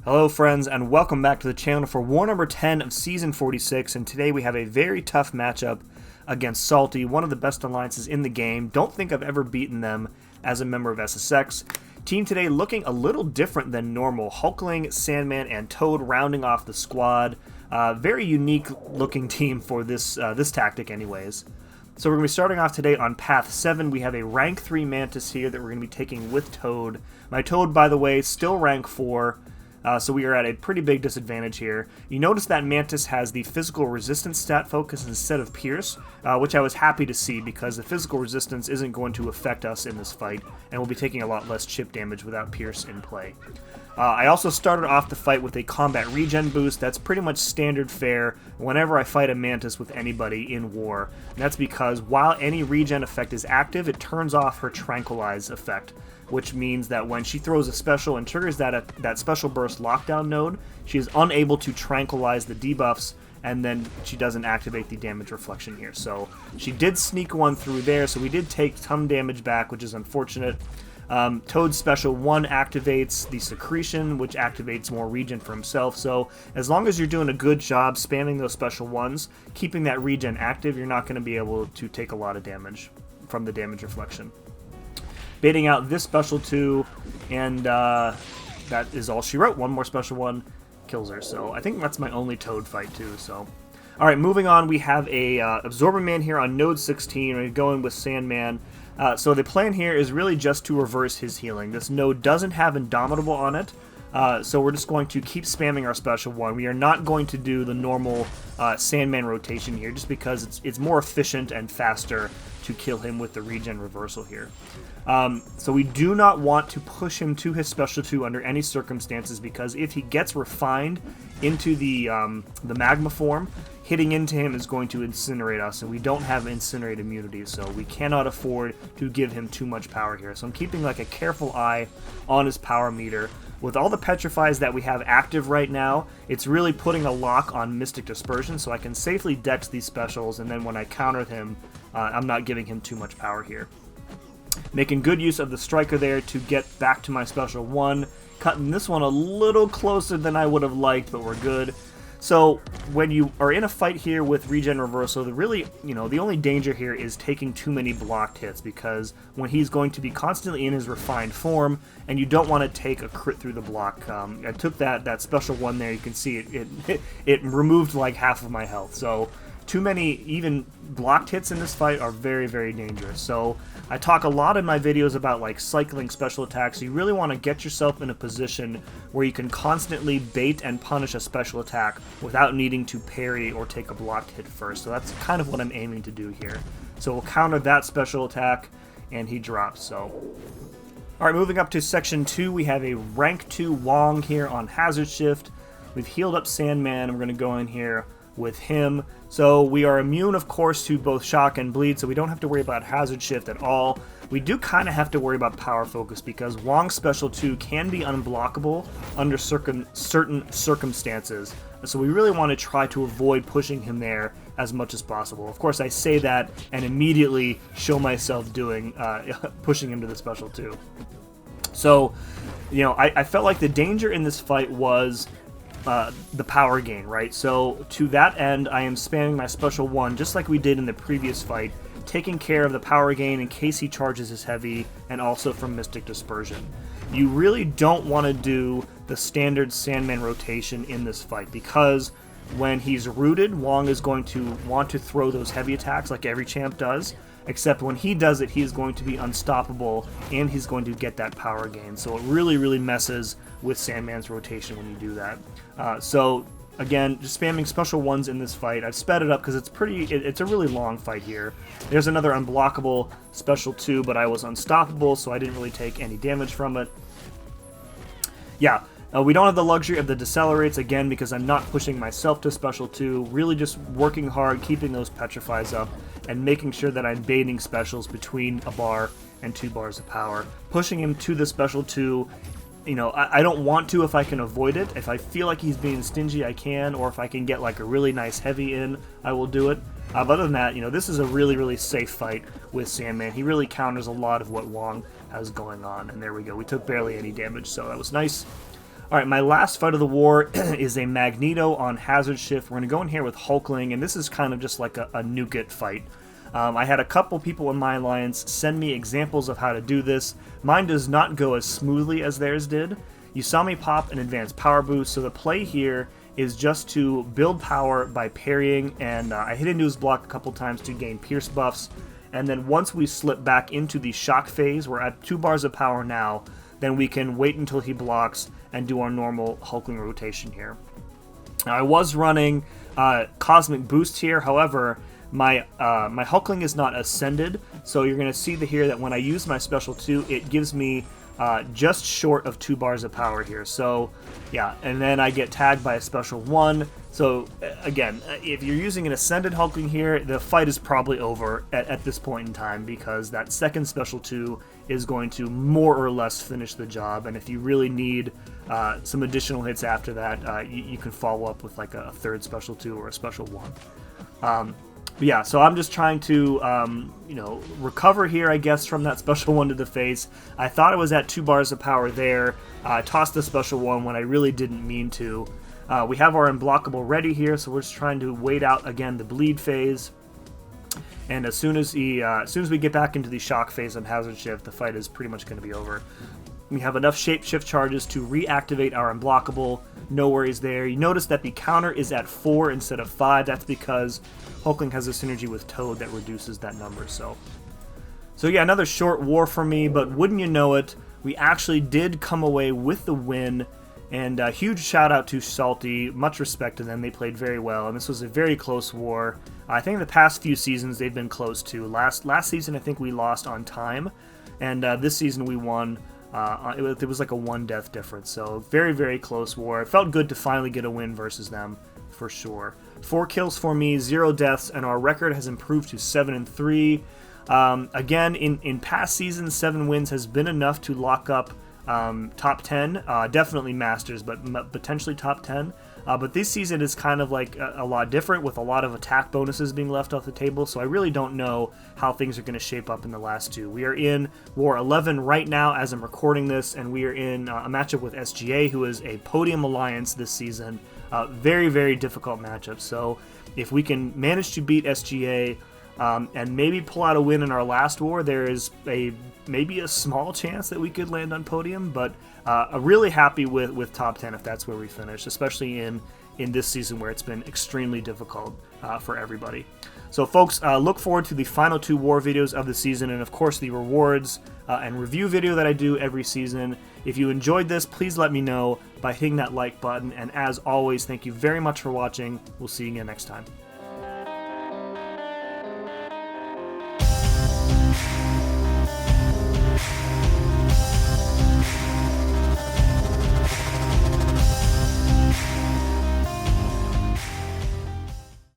Hello friends, and welcome back to the channel for war number 10 of season 46, and today we have a very tough matchup against Salty, one of the best alliances in the game. Don't think I've ever beaten them as a member of SSX. Team today looking a little different than normal. Hulkling, Sandman, and Toad rounding off the squad. Very unique looking team for this tactic anyways. So we're going to be starting off today on Path 7. We have a rank 3 Mantis here that we're going to be taking with Toad. My Toad, by the way, still rank 4. So we are at a pretty big disadvantage here. You notice that Mantis has the physical resistance stat focus instead of Pierce, which I was happy to see because the physical resistance isn't going to affect us in this fight, and we'll be taking a lot less chip damage without Pierce in play. I also started off the fight with a combat regen boost. That's pretty much standard fare whenever I fight a Mantis with anybody in war. And that's because while any regen effect is active, it turns off her Tranquilize effect, which means that when she throws a special and triggers that special burst lockdown node, she is unable to tranquilize the debuffs, and then she doesn't activate the damage reflection here. So she did sneak one through there, so we did take some damage back, which is unfortunate. Toad's special 1 activates the secretion, which activates more regen for himself. So as long as you're doing a good job spamming those special 1s, keeping that regen active, you're not going to be able to take a lot of damage from the damage reflection. Baiting out this special 2, and that is all she wrote. One more special 1 kills her. So I think that's my only Toad fight too. So, all right, moving on, we have a Absorber Man here on node 16. We're going with Sandman. So the plan here is really just to reverse his healing. This node doesn't have Indomitable on it, so we're just going to keep spamming our special 1. We are not going to do the normal Sandman rotation here, just because it's more efficient and faster to kill him with the regen reversal here. So we do not want to push him to his special 2 under any circumstances, because if he gets refined into the magma form, hitting into him is going to incinerate us, and we don't have incinerate immunity, so we cannot afford to give him too much power here. So I'm keeping like a careful eye on his power meter. With all the petrifies that we have active right now, it's really putting a lock on Mystic Dispersion, so I can safely dex these specials, and then when I counter him, I'm not giving him too much power here. Making good use of the Striker there to get back to my special 1. Cutting this one a little closer than I would have liked, but we're good. So when you are in a fight here with regen reversal, the only danger here is taking too many blocked hits, because when he's going to be constantly in his refined form, and you don't want to take a crit through the block. I took that special 1 there. You can see it removed like half of my health. So too many even blocked hits in this fight are very, very dangerous. So I talk a lot in my videos about like cycling special attacks. You really want to get yourself in a position where you can constantly bait and punish a special attack without needing to parry or take a blocked hit first. So that's kind of what I'm aiming to do here. So we'll counter that special attack, and he drops. So, all right, moving up to section 2, we have a rank 2 WONG here on Hazard Shift. We've healed up Sandman, and we're going to go in here with him. So we are immune, of course, to both shock and bleed, so we don't have to worry about Hazard Shift at all. We do kind of have to worry about Power Focus, because WONG Special 2 can be unblockable under certain circumstances. So we really want to try to avoid pushing him there as much as possible. Of course, I say that and immediately show myself doing pushing him to the Special 2. So, I felt like the danger in this fight was the power gain, right? So to that end, I am spamming my special 1 just like we did in the previous fight, taking care of the power gain in case he charges his heavy, and also from Mystic Dispersion. You really don't want to do the standard Sandman rotation in this fight, because when he's rooted, WONG is going to want to throw those heavy attacks like every champ does, except when he does it, he's going to be unstoppable, and he's going to get that power gain. So it really, really messes with Sandman's rotation when you do that. So again, just spamming special 1s in this fight. I've sped it up because it's a really long fight here. There's another unblockable special 2, but I was unstoppable, so I didn't really take any damage from it. Yeah. We don't have the luxury of the decelerates, again, because I'm not pushing myself to special 2, really just working hard, keeping those petrifies up, and making sure that I'm baiting specials between a bar and 2 bars of power. Pushing him to the special 2, I don't want to if I can avoid it. If I feel like he's being stingy, I can, or if I can get like a really nice heavy in, I will do it. But other than that, this is a really, really safe fight with Sandman. He really counters a lot of what WONG has going on, and there we go. We took barely any damage, so that was nice. All right, my last fight of the war is a Magneto on Hazard Shift. We're going to go in here with Hulkling, and this is kind of just like a nuke it fight. I had a couple people in my alliance send me examples of how to do this. Mine does not go as smoothly as theirs did. You saw me pop an advanced power boost, so the play here is just to build power by parrying, and I hit into his block a couple times to gain pierce buffs. And then once we slip back into the shock phase, we're at 2 bars of power now, then we can wait until he blocks and do our normal Hulkling rotation here. Now, I was running Cosmic Boost here, however, my Hulkling is not ascended, so you're going to see here that when I use my special 2, it gives me just short of 2 bars of power here. So yeah, and then I get tagged by a special 1. So again, if you're using an ascended Hulkling here, the fight is probably over at this point in time, because that second special 2 is going to more or less finish the job, and if you really need some additional hits after that, you can follow up with like a third special 2 or a special 1. But yeah, so I'm just trying to, recover here, I guess, from that special 1 to the face. I thought I was at 2 bars of power there. I tossed the special 1 when I really didn't mean to. We have our unblockable ready here, so we're just trying to wait out, again, the bleed phase. And as soon as we get back into the shock phase on Hazard Shift, the fight is pretty much going to be over. We have enough shapeshift charges to reactivate our unblockable. No worries there. You notice that the counter is at 4 instead of 5. That's because Hulkling has a synergy with Toad that reduces that number. So yeah, another short war for me, but wouldn't you know it, we actually did come away with the win. And a huge shout out to Salty. Much respect to them. They played very well, and this was a very close war. I think the past few seasons they've been close too. Last season I think we lost on time, and this season we won. It was like a 1 death difference, so very, very close war. It felt good to finally get a win versus them, for sure. 4 kills for me, 0 deaths, and our record has improved to 7-3. Again, in past seasons, 7 wins has been enough to lock up top 10, definitely Masters, but potentially top 10. But this season is kind of like a lot different, with a lot of attack bonuses being left off the table, so I really don't know how things are going to shape up in the last 2. We are in War 11 right now as I'm recording this, and we are in a matchup with SGA, who is a podium alliance this season. Very, very difficult matchup, so if we can manage to beat SGA and maybe pull out a win in our last war, there is maybe a small chance that we could land on podium, but I'm really happy with top 10 if that's where we finish, especially in this season where it's been extremely difficult for everybody. So folks, look forward to the final 2 war videos of the season, and of course the rewards and review video that I do every season. If you enjoyed this, please let me know by hitting that like button, and as always, thank you very much for watching. We'll see you again next time.